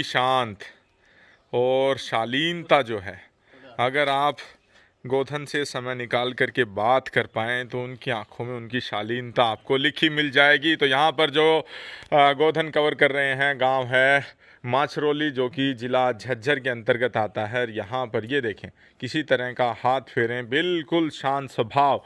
शांत और शालीनता जो है, अगर आप गोधन से समय निकाल करके बात कर पाएँ तो उनकी आंखों में उनकी शालीनता आपको लिखी मिल जाएगी। तो यहाँ पर जो गोधन कवर कर रहे हैं गांव है माछरौली, जो कि ज़िला झज्जर के अंतर्गत आता है। यहाँ पर ये देखें, किसी तरह का हाथ फेरें, बिल्कुल शांत स्वभाव।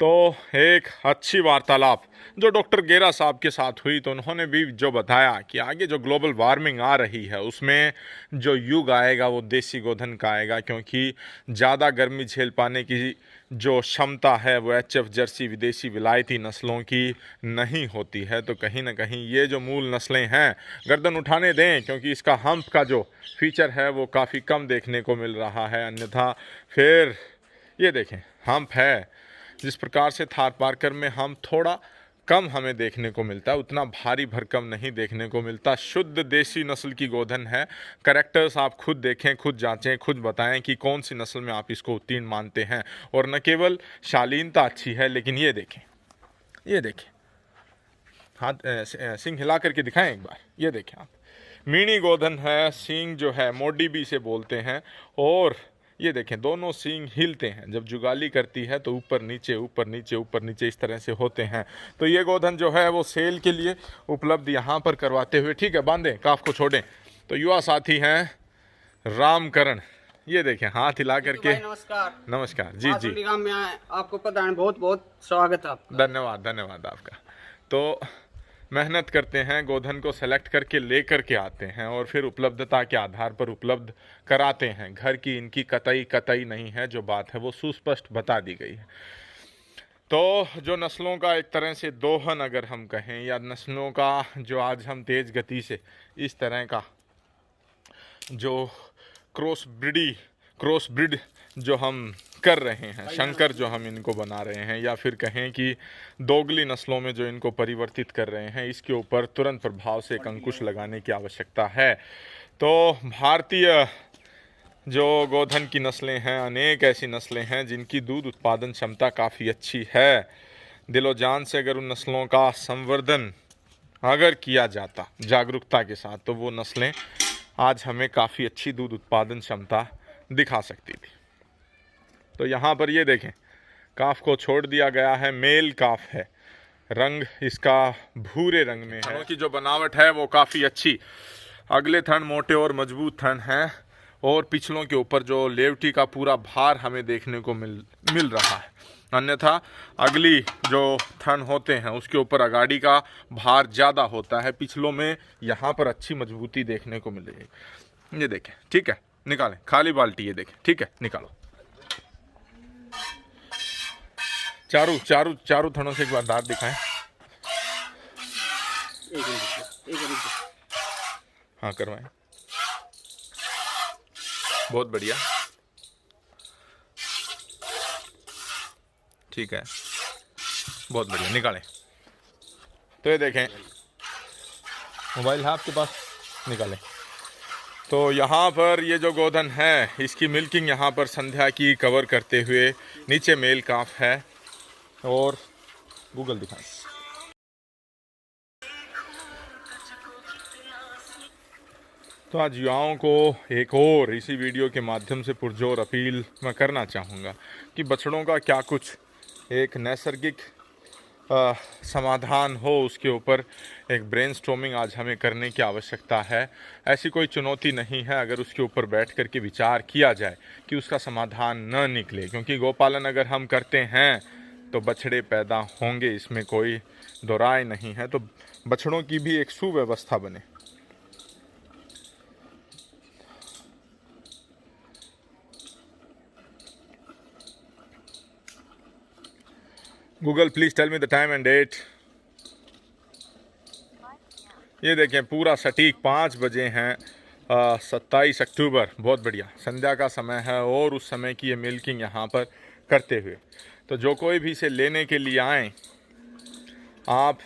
तो एक अच्छी वार्तालाप जो डॉक्टर गेरा साहब के साथ हुई, तो उन्होंने भी जो बताया कि आगे जो ग्लोबल वार्मिंग आ रही है उसमें जो युग आएगा वो देसी गोधन का आएगा, क्योंकि ज़्यादा गर्मी झेल पाने की जो क्षमता है वो एचएफ जर्सी विदेशी विलायती नस्लों की नहीं होती है। तो कहीं ना कहीं ये जो मूल नस्लें हैं गर्दन उठाने दें, क्योंकि इसका हम्प का जो फीचर है वो काफ़ी कम देखने को मिल रहा है। अन्यथा फिर ये देखें, हम्प है जिस प्रकार से थार पारकर में हम थोड़ा कम हमें देखने को मिलता है, उतना भारी भरकम नहीं देखने को मिलता। शुद्ध देसी नस्ल की गोधन है। करेक्टर्स आप खुद देखें, खुद जांचें, खुद बताएं कि कौन सी नस्ल में आप इसको उत्तीर्ण मानते हैं। और न केवल शालीनता अच्छी है, लेकिन ये देखें, ये देखें, हाथ सींग हिला करके दिखाएं एक बार, ये देखें आप, मीणी गोधन है। सींग जो है मोडी भी इसे बोलते हैं। और ये देखें, दोनों सींग हिलते हैं, जब जुगाली करती है तो ऊपर नीचे ऊपर नीचे ऊपर नीचे इस तरह से होते हैं। तो ये गोधन जो है वो सेल के लिए उपलब्ध यहाँ पर करवाते हुए, ठीक है, बांधें, काफ को छोड़ें। तो युवा साथी हैं रामकरण, ये देखें हाथ हिला करके। नमस्कार। नमस्कार जी जी, गांव में आए, आपको पता है, बहुत बहुत स्वागत है आपका। धन्यवाद धन्यवाद आपका। तो मेहनत करते हैं, गोधन को सेलेक्ट करके लेकर के आते हैं और फिर उपलब्धता के आधार पर उपलब्ध कराते हैं। घर की इनकी कतई नहीं है, जो बात है वो सुस्पष्ट बता दी गई है। तो जो नस्लों का एक तरह से दोहन अगर हम कहें, या नस्लों का जो आज हम तेज़ गति से इस तरह का जो क्रॉस ब्रिड जो हम कर रहे हैं, शंकर जो हम इनको बना रहे हैं, या फिर कहें कि दोगली नस्लों में जो इनको परिवर्तित कर रहे हैं, इसके ऊपर तुरंत प्रभाव से एक अंकुश लगाने की आवश्यकता है। तो भारतीय जो गोधन की नस्लें हैं, अनेक ऐसी नस्लें हैं जिनकी दूध उत्पादन क्षमता काफ़ी अच्छी है। दिलो जान से अगर उन नस्लों का संवर्धन अगर किया जाता जागरूकता के साथ, तो वो नस्लें आज हमें काफ़ी अच्छी दूध उत्पादन क्षमता दिखा सकती थी। तो यहाँ पर ये देखें, काफ को छोड़ दिया गया है, मेल काफ है, रंग इसका भूरे रंग में है। की जो बनावट है वो काफ़ी अच्छी, अगले थन मोटे और मजबूत थन हैं, और पिछलों के ऊपर जो लेवटी का पूरा भार हमें देखने को मिल रहा है। अन्यथा अगली जो थन होते हैं उसके ऊपर अगाड़ी का भार ज़्यादा होता है, पिछलों में यहाँ पर अच्छी मजबूती देखने को मिलेगी। ये देखें, ठीक है, निकालें खाली बाल्टी, ये देखें, ठीक है, निकालो। चारों थनों से एक बार दांत दिखाएं। हाँ करवाएं, बहुत बढ़िया, ठीक है, बहुत बढ़िया, निकालें। तो ये देखें, मोबाइल है आपके पास, निकालें। तो यहाँ पर ये जो गोधन है, इसकी मिल्किंग यहाँ पर संध्या की कवर करते हुए, नीचे मेल काफ है, और गूगल दिखाएं। तो आज युवाओं को एक और इसी वीडियो के माध्यम से पुरजोर अपील मैं करना चाहूँगा कि बछड़ों का क्या कुछ एक नैसर्गिक समाधान हो, उसके ऊपर एक ब्रेनस्टॉर्मिंग आज हमें करने की आवश्यकता है। ऐसी कोई चुनौती नहीं है अगर उसके ऊपर बैठ कर के विचार किया जाए कि उसका समाधान न निकले, क्योंकि गौपालन अगर हम करते हैं तो बछड़े पैदा होंगे, इसमें कोई दो राय नहीं है। तो बछड़ों की भी एक सुव्यवस्था बने। Google please tell me the time and date. ये देखें, पूरा सटीक 5 बजे हैं, 27 अक्टूबर, बहुत बढ़िया संध्या का समय है, और उस समय की ये मिल्किंग यहाँ पर करते हुए। तो जो कोई भी इसे लेने के लिए आएँ, आप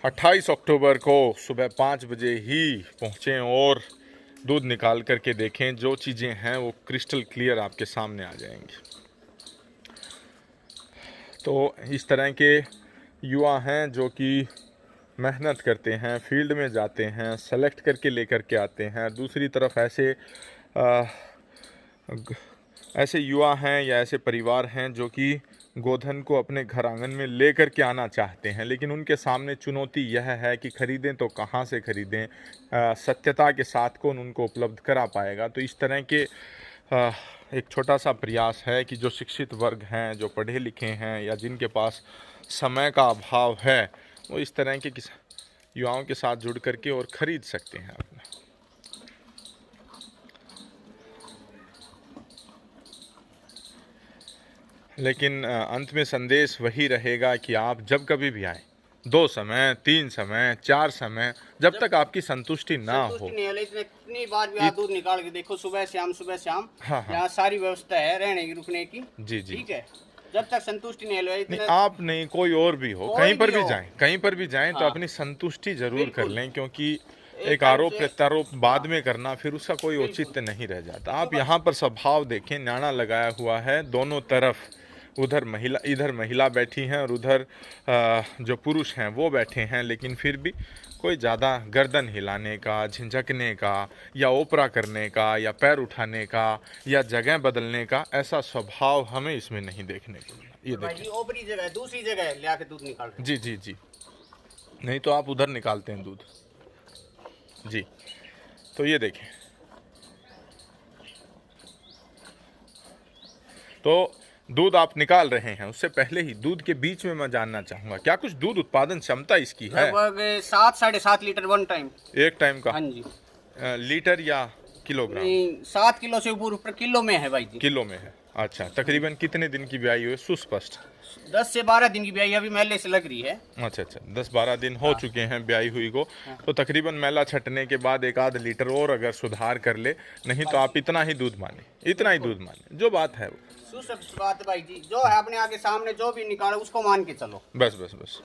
28 अक्टूबर को सुबह 5 बजे ही पहुँचें और दूध निकाल करके देखें। जो चीज़ें हैं वो क्रिस्टल क्लियर आपके सामने आ जाएंगी। तो इस तरह के युवा हैं जो कि मेहनत करते हैं, फील्ड में जाते हैं, सेलेक्ट करके लेकर के आते हैं। दूसरी तरफ ऐसे युवा हैं या ऐसे परिवार हैं जो कि गोधन को अपने घर आंगन में लेकर के आना चाहते हैं, लेकिन उनके सामने चुनौती यह है कि ख़रीदें तो कहाँ से ख़रीदें, सत्यता के साथ कौन उनको उपलब्ध करा पाएगा। तो इस तरह के एक छोटा सा प्रयास है कि जो शिक्षित वर्ग हैं, जो पढ़े लिखे हैं या जिनके पास समय का अभाव है, वो इस तरह के युवाओं के साथ जुड़ करके और ख़रीद सकते हैं अपना। लेकिन अंत में संदेश वही रहेगा कि आप जब कभी भी आए, 2 समय, 3 समय, 4 समय, जब तक आपकी संतुष्टि ना हो। कितनी बार भी आप दूध निकाल के देखो, सुबह शाम सुबह शाम। हाँ। यहाँ सारी व्यवस्था है रहने की, रुकने की। जी जी, ठीक है। जब तक संतुष्टि नहीं नहीं, आप नहीं, कोई और भी हो, कहीं पर भी जाएं, कहीं पर भी जाएं, तो हाँ। अपनी संतुष्टि जरूर कर लें, क्योंकि एक आरोप प्रत्यारोप बाद में करना फिर उसका कोई औचित्य नहीं रह जाता। आप यहाँ पर स्वभाव देखें, न्याणा लगाया हुआ है दोनों तरफ, इधर महिला बैठी हैं और उधर जो पुरुष हैं वो बैठे हैं, लेकिन फिर भी कोई ज़्यादा गर्दन हिलाने का, झिझकने का या ओपरा करने का या पैर उठाने का या जगह बदलने का ऐसा स्वभाव हमें इसमें नहीं देखने को मिला। ये देखिए, ओपरी जगह, दूसरी जगह ले आके दूध निकाल। जी जी जी, नहीं तो आप उधर निकालते हैं दूध जी। तो ये देखें, तो दूध आप निकाल रहे हैं, उससे पहले ही दूध के बीच में मैं जानना चाहूंगा, क्या कुछ दूध उत्पादन क्षमता इसकी है? लगभग 7 साढ़े 7 लीटर वन टाइम, एक टाइम का। हाँ जी। लीटर या किलोग्राम? 7 किलो से ऊपर किलो में है भाई जी। किलो में है, अच्छा। तकरीबन कितने दिन की ब्याई हुई? सुस्पष्ट 10 से 12 दिन की ब्याई अभी मेले से लग रही है। अच्छा अच्छा, 10-12 दिन हो चुके हैं ब्याई हुई को। तो तकरीबन मेला छटने के बाद 1 आध लीटर और अगर सुधार कर ले, नहीं तो आप इतना ही दूध माने, इतना ही दूध माने, जो बात है वो। बात भाई जी, जो है अपने आगे सामने जो भी निकाले उसको मान के चलो। बस बस बस।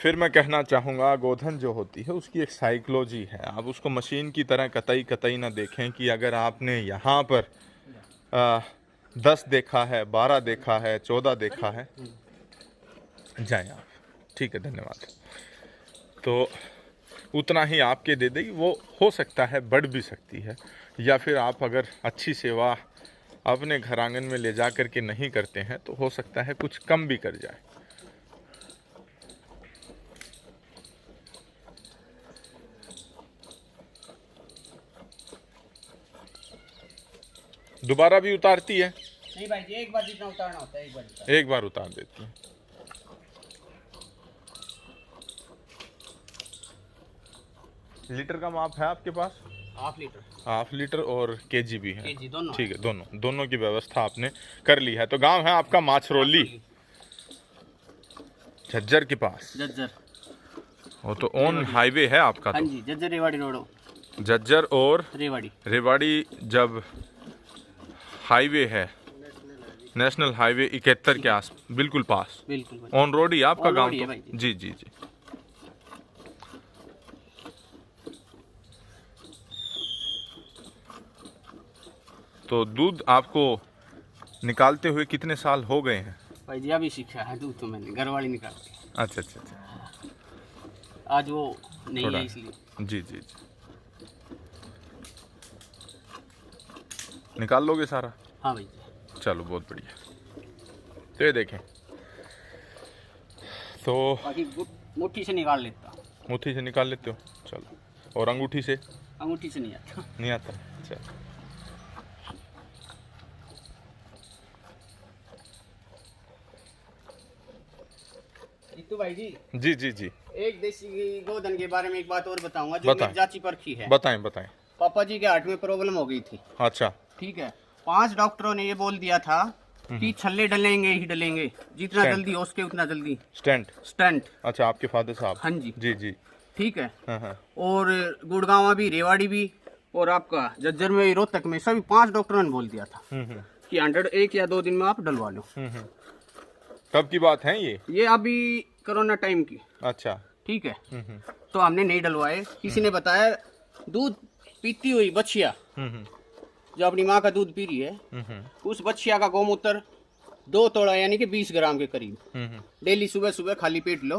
फिर मैं कहना चाहूँगा, गोधन जो होती है उसकी एक साइकोलॉजी है। आप उसको मशीन की तरह कतई ना देखें कि अगर आपने यहाँ पर 10 देखा है, 12 देखा है, 14 देखा है, जाएं आप, ठीक है, धन्यवाद। तो उतना ही आपके दे देगी, वो हो सकता है बढ़ भी सकती है, या फिर आप अगर अच्छी सेवा अपने घर आंगन में ले जा कर के नहीं करते हैं तो हो सकता है कुछ कम भी कर जाए। दोबारा भी उतारती है? नहीं भाई जी, एक बार जितना उतारना होता है एक बार उतार देती है। लीटर का माप है आपके पास? हाफ लीटर और केजी भी है? केजी दोनों। ठीक है, दोनों की व्यवस्था आपने कर ली है। तो गांव है आपका माछरोली, झज्जर के पास? झज्जर। वो तो ऑन हाईवे है आपका? हाँ तो जी, झज्जर रेवाड़ी रोड। झज्जर और रेवाड़ी जब हाईवे है, नेशनल हाईवे 71 के आस बिल्कुल पास, बिल्कुल ऑन रोड ही आपका गांव? तो जी जी जी। तो दूध आपको निकालते हुए कितने साल हो गए हैं? भाई जी अभी सीखा है दूध तो मैंने, घर वाली निकालती। अच्छा अच्छा अच्छा, आज वो नहीं है इसलिए। जी जी जी। निकाल लोगे सारा? हाँ भाई जी। चलो बहुत बढ़िया। तो ये देखें, तो मुट्ठी से निकाल लेता। मुट्ठी से निकाल लेते हो? चलो। और अंगूठी से? अंगूठी से नहीं आता। नहीं आता? चलो। जीतू भाई जी। जी जी जी। एक देसी गोधन के बारे में एक बात और बताऊंगा जो मेरी जांची परखी है। बताएं बताएं। पापा जी के हार्ट में प्रॉब्लम हो गई थी। अच्छा, ठीक है। 5 डॉक्टरों ने ये बोल दिया था कि छल्ले डलेंगे ही डलेंगे, जितना जल्दी हो उसके उतना जल्दी। स्टेंट। अच्छा, आपके फादर साहब? हाँ जी जी जी। ठीक है। हाँ। और गुड़गांव भी, रेवाड़ी भी, और आपका झज्जर में, रोहतक में, सभी 5 डॉक्टरों ने बोल दिया था कि 1 या 2 दिन में आप डलवा लो। कब की बात है ये? ये अभी कोरोना टाइम की। अच्छा, ठीक है। तो हमने नहीं डलवाए। किसी ने बताया दूध पीती हुई बछिया जो अपनी माँ का दूध पी रही है, उस बछिया का गौमूत्र 2 तोड़ा यानी कि 20 ग्राम के करीब हम्म। डेली सुबह सुबह खाली पेट लो।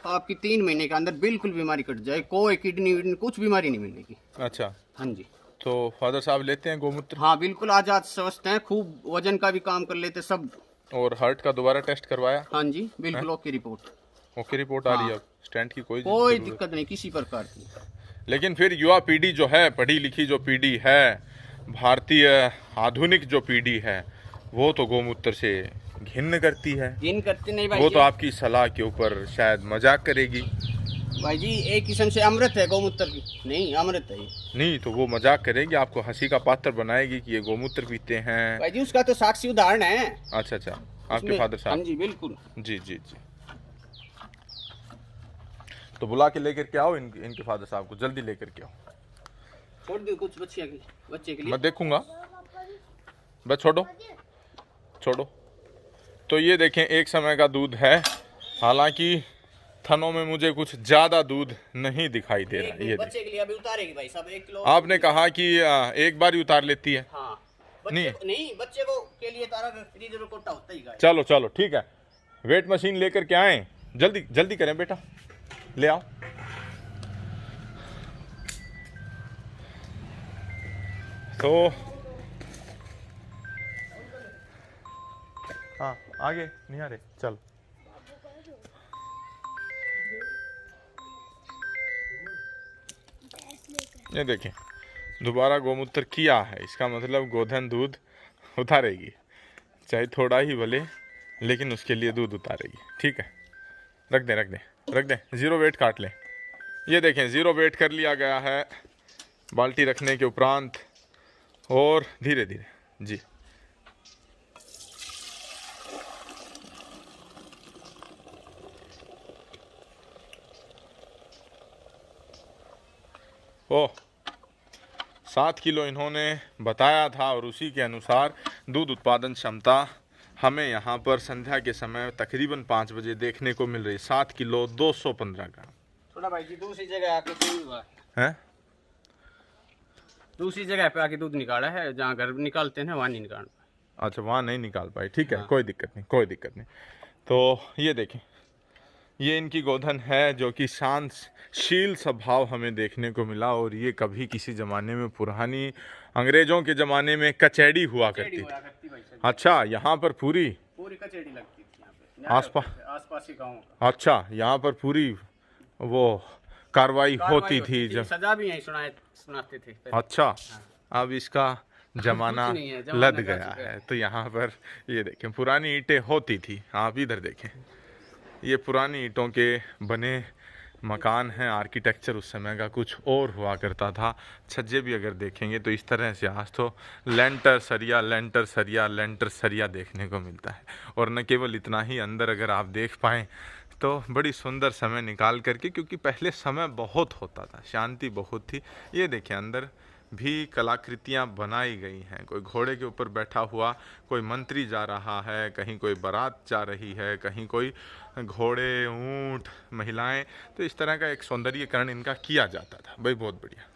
आपकी 3 महीने के अंदर बिल्कुल बीमारी कट जाए, कोई किडनी विडनी कुछ बीमारी नहीं मिलेगी। अच्छा, हाँ जी। तो फादर साहब लेते हैं गोमूत्र? हाँ बिल्कुल, आजाद स्वस्थ हैं, खूब वजन का भी काम कर लेते सब। और हार्ट का दोबारा टेस्ट करवाया? हाँ जी बिल्कुल ओके रिपोर्ट। ओके रिपोर्ट आ रही है? हाँ। अब स्टेंट की कोई कोई जरूरत? दिक्कत नहीं किसी प्रकार की। लेकिन फिर युवा पीढ़ी जो है, पढ़ी लिखी जो पीढ़ी है, भारतीय आधुनिक जो पीढ़ी है, वो तो गोमूत्र से घिन्न करती है। दिन करते नहीं भाई वो जी। तो आपकी सलाह के ऊपर शायद मजाक करेगी। भाई जी एक किस्म से अमृत है गोमूत्र की, नहीं अमृत है ये। नहीं तो वो मजाक करेगी, आपको हंसी का पात्र बनाएगी कि ये गोमूत्र पीते हैं। भाई जी उसका तो साक्षी उदाहरण है। अच्छा अच्छा, आपके उसमें- फादर हाँ साहब? जी बिल्कुल। जी जी जी। तो बुला के लेकर के आओ इनके फादर साहब को, जल्दी लेकर के आओ। छोड़ दो कुछ बच्चे के लिए। मैं देखूंगा, बस छोड़ो छोड़ो। तो ये देखें, एक समय का दूध है, हालांकि थनों में मुझे कुछ ज़्यादा दूध नहीं दिखाई दे रहा है। ये बच्चे के लिए अभी उतारेगी भाई साहब 1 किलो। आपने कहा कि एक बार ही उतार लेती है? हाँ नहीं। नहीं बच्चे को के लिए तारा फ्रीजर कोटा होता ही गाय। चलो चलो ठीक है, वेट मशीन लेकर के आए, जल्दी जल्दी करें बेटा, ले आओ। तो हाँ, आगे नहीं आ रहे, चलो। ये देखें, दोबारा गोमूत्र किया है, इसका मतलब गोधन दूध उतारेगी, चाहे थोड़ा ही भले, लेकिन उसके लिए दूध उतारेगी। ठीक है, रख दें रख दें रख दें, ज़ीरो वेट काट लें। ये देखें, ज़ीरो वेट कर लिया गया है बाल्टी रखने के उपरांत, और धीरे धीरे जी। ओह, 7 किलो इन्होंने बताया था, और उसी के अनुसार दूध उत्पादन क्षमता हमें यहाँ पर संध्या के समय तकरीबन 5 बजे देखने को मिल रही। 7 किलो 215 ग्राम। थोड़ा भाई जी दूसरी जगह आके कोई बात हैं? दूसरी जगह पे आके दूध निकाला है, जहाँ घर निकालते हैं वहाँ नहीं निकाल पाए। अच्छा, वहाँ नहीं निकाल पाए, ठीक है। हाँ। कोई दिक्कत नहीं, कोई दिक्कत नहीं। तो ये देखें, ये इनकी गोधन है जो कि शांतशील स्वभाव हमें देखने को मिला, और ये कभी किसी ज़माने में, पुरानी अंग्रेज़ों के ज़माने में कचैड़ी हुआ करती थी। भाई साहब अच्छा, यहाँ पर पूरी कचेड़ी लगती थी यहाँ पे आसपास के गाँव। अच्छा, यहाँ पर पूरी वो कार्रवाई होती थी जब। सजा भी यही सुनाते थे पहले। अच्छा, अब इसका जमाना कुछ नहीं है, जमाना लद जा गया चुका है। तो यहाँ पर ये देखें, पुरानी ईंटें होती थी, आप इधर देखें, ये पुरानी ईंटों के बने मकान हैं। आर्किटेक्चर उस समय का कुछ और हुआ करता था। छज्जे भी अगर देखेंगे तो इस तरह से, आज तो लेंटर सरिया लेंटर सरिया लेंटर सरिया देखने को मिलता है। और न केवल इतना ही, अंदर अगर आप देख पाएँ तो बड़ी सुंदर समय निकाल करके, क्योंकि पहले समय बहुत होता था, शांति बहुत थी। ये देखें, अंदर भी कलाकृतियाँ बनाई गई हैं। कोई घोड़े के ऊपर बैठा हुआ, कोई मंत्री जा रहा है, कहीं कोई बारात जा रही है, कहीं कोई घोड़े, ऊंट, महिलाएं। तो इस तरह का एक सौंदर्यीकरण इनका किया जाता था। भाई बहुत बढ़िया।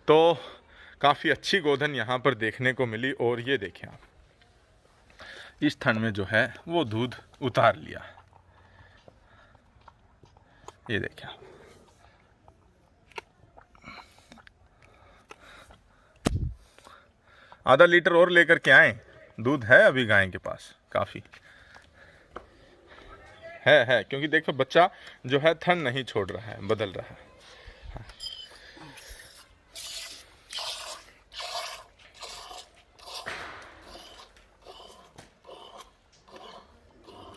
तो काफ़ी अच्छी गोधन यहाँ पर देखने को मिली। और ये देखें आप, इस थन में जो है वो दूध उतार लिया। ये देखें आप, आधा लीटर और लेकर के आए, दूध है अभी गाय के पास काफ़ी है, क्योंकि देखो बच्चा जो है थन नहीं छोड़ रहा है, बदल रहा है।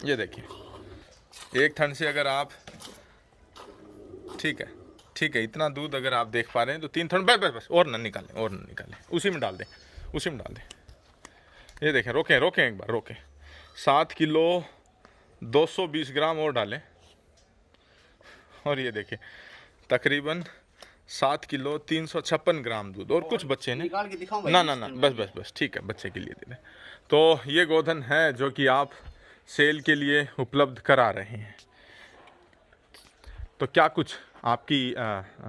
ये देखिए, एक थन से अगर आप, ठीक है, इतना दूध अगर आप देख पा रहे हैं तो 3 थन, बस और ना निकालें, और ना निकालें, उसी में डाल दें, उसी में डाल दें। ये देखें, रोकें एक बार, रोकें। 7 किलो 220 ग्राम और डालें, और ये देखें तकरीबन 7 किलो 356 ग्राम दूध। और कुछ बच्चे ने निकाल के दिखाऊं भाई? ना, बस ठीक है, बच्चे के लिए दे दें। तो ये गोधन है जो कि आप सेल के लिए उपलब्ध करा रहे हैं। तो क्या कुछ आपकी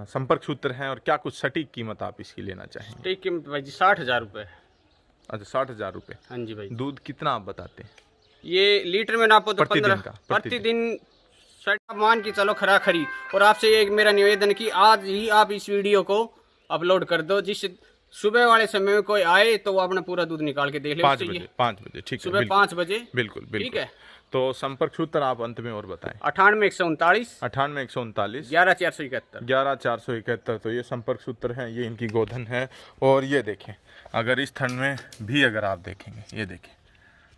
संपर्क सूत्र हैं, और क्या कुछ सटीक कीमत आप इसकी लेना चाहेंगे? ठीक कीमत भाई जी 60,000 रुपये। अच्छा, 60,000 रुपये। हाँ जी भाई। दूध कितना आप बताते हैं? ये लीटर में नापो तो प्रतिदिन 15 का, प्रतिदिन शर्ट आप मान के चलो खरा खरी। और आपसे एक मेरा निवेदन कि आज ही आप इस वीडियो को अपलोड कर दो, जिससे सुबह वाले समय में कोई आए तो वो अपना पूरा दूध निकाल के देख ले। 5 बजे, 5 बजे, ठीक है, सुबह बिल्कुल, 5 बजे, बिल्कुल ठीक बिल्कुल। है। तो संपर्क सूत्र आप अंत में और बताएं। 98 139 98 139 11 471 11 471। तो ये संपर्क सूत्र हैं, ये इनकी गोधन है। और ये देखें, अगर इस थन में भी अगर आप देखेंगे, ये देखें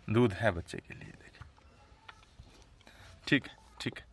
दूध है बच्चे के लिए, देखें, ठीक है, ठीक है।